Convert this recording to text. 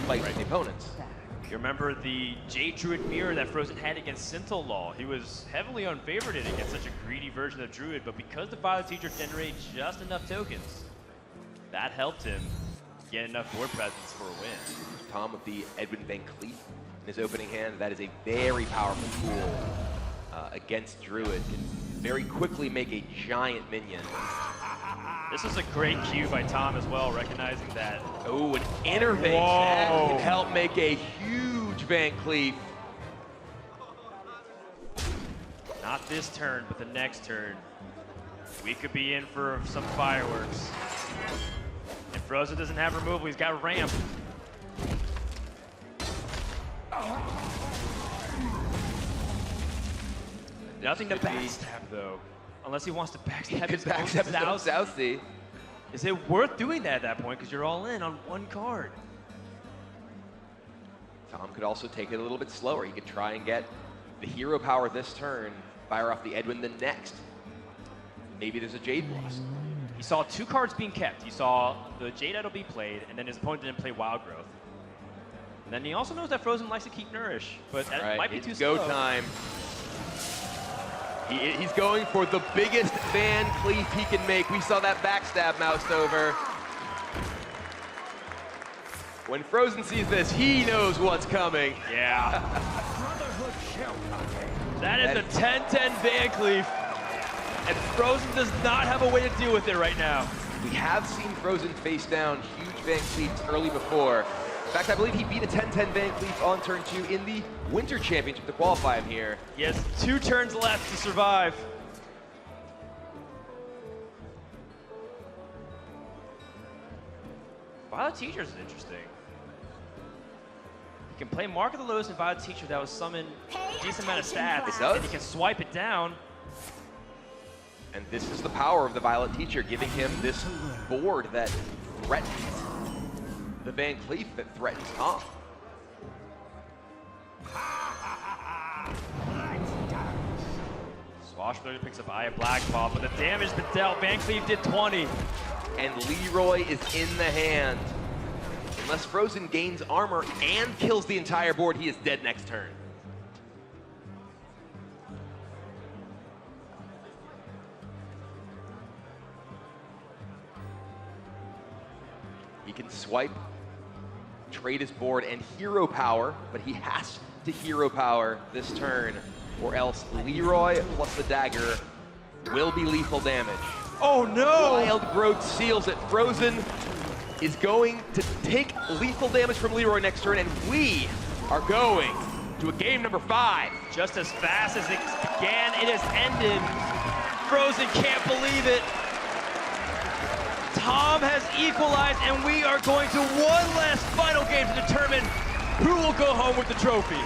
despite the opponents. You remember the Jade Druid mirror that FrOzen had against Scintillol. He was heavily unfavored against such a greedy version of Druid, but because the Violet Teacher generated just enough tokens, that helped him get enough board presence for a win. Tom with the Edwin Van Cleef in his opening hand. That is a very powerful tool against Druid. Can very quickly make a giant minion. This is a great cue by Tom as well, recognizing that. Oh, an Innervation. That can help make a huge Van Cleef. Not this turn, but the next turn. We could be in for some fireworks. If FrOzen doesn't have removal, he's got ramp. Nothing to backstab though, unless he wants to backstab his Southsea. Is it worth doing that at that point? Because you're all in on one card. Tom could also take it a little bit slower. He could try and get the hero power this turn, fire off the Edwin the next. Maybe there's a Jade Blossom. He saw 2 cards being kept. He saw the Jade Idol be played, and then his opponent didn't play Wild Growth. And then he also knows that FrOzen likes to keep Nourish, but that might be too slow. Go time. He's going for the biggest Van Cleef he can make. We saw that backstab moused over. When FrOzen sees this, he knows what's coming. Yeah. That is a 10-10 Van Cleef, and FrOzen does not have a way to deal with it right now. We have seen FrOzen face down huge Van Cleefs early before. In fact, I believe he beat a 10-10 Van Cleef on turn 2 in the Winter Championship to qualify him here. He has 2 turns left to survive. Violet Teacher is interesting. He can play Mark of the Lotus and Violet Teacher that will summon a decent amount of stats. It does. And he can swipe it down. And this is the power of the Violet Teacher, giving him this board that threatens the Van Cleef, that threatens Tom. Swashbuckler picks up Eye of Blackpaw, but the damage been dealt. Van Cleef did 20. And Leroy is in the hand. Unless FrOzen gains armor and kills the entire board, he is dead next turn. He can swipe, trade his board, and hero power, but he has to hero power this turn, or else Leroy plus the dagger will be lethal damage. Oh no! Wild Growth seals it. FrOzen is going to take lethal damage from Leroy next turn, and we are going to a game number 5. Just as fast as it began, it has ended. FrOzen can't believe it. Tom has equalized, and we are going to one last final game to determine who will go home with the trophy.